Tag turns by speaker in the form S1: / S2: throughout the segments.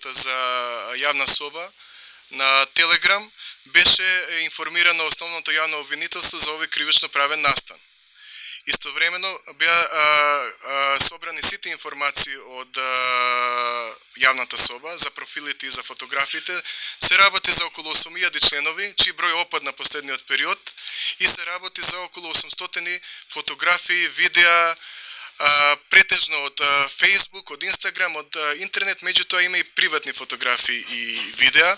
S1: апlikацијата за јавна соба на Телеграм беше информирано основното јавно обвинителство за овој кривично правен настан. Истовремено беа собрани сите информации од јавната соба за профилите и за фотографиите. Се работи за околу 8.000 членови, чиј број опадна последниот период, и се работи за околу 800 фотографии, видеа, претежно од Facebook, од Instagram, од интернет, меѓутоа има и приватни фотографии и видеа.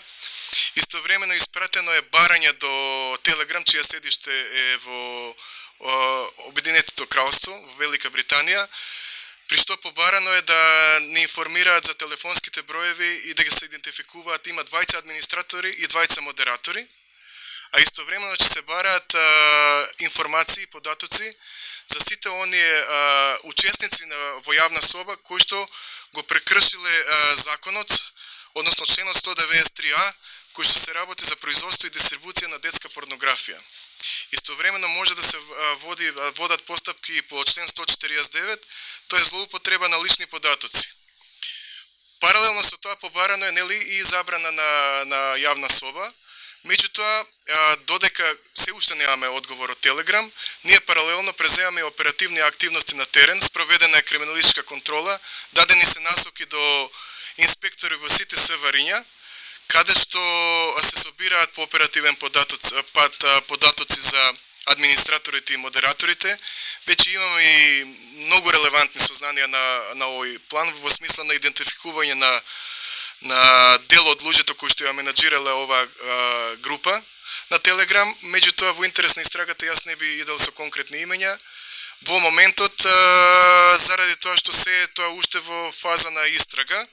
S1: Истовремено испратено е барање до Telegram, чија седиште е во Обединетото кралство, во Велика Британија, при што побарано е да не информираат за телефонските броеви и да ги се идентификуваат, има двајца администратори и двајца модератори, а истовремено ќе се бараат информации и податоци за сите оние учесници во јавна соба кои што го прекршиле законот, односно членот 193а, кој што се работи за производство и дистрибуција на детска порнографија. Истовремено може да се водат постапки по член 149, тоа е злоупотреба на лични податоци. Паралелно со тоа побарано е нели и забрана на јавна соба. Меѓутоа, додека се уште немаме одговор од Телеграм, ние паралелно преземаме оперативни активности на терен, спроведена е криминалистичка контрола, дадени се насоки до инспектори во сите СВР-ња, каде што се собираат по оперативен податоци за администраторите и модераторите. Веќе имаме и многу релевантни сознанија на овој план во смисла на идентификување на дел од луѓето кои што ја менаџирале ова група на Телеграм. Меѓутоа, во интерес на истрагата, јас не би идел со конкретни имења во моментот, заради тоа што се е тоа уште во фаза на истрага.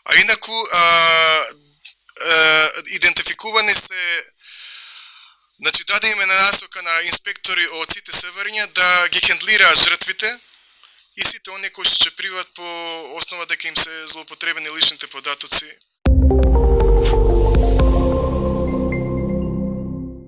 S1: А инаку, идентификувани се, значи даде име на насока на инспектори од сите СВР-ња да ги хендлираат жртвите и сите оние кои што се приват по основа дека им се злоупотребени личните податоци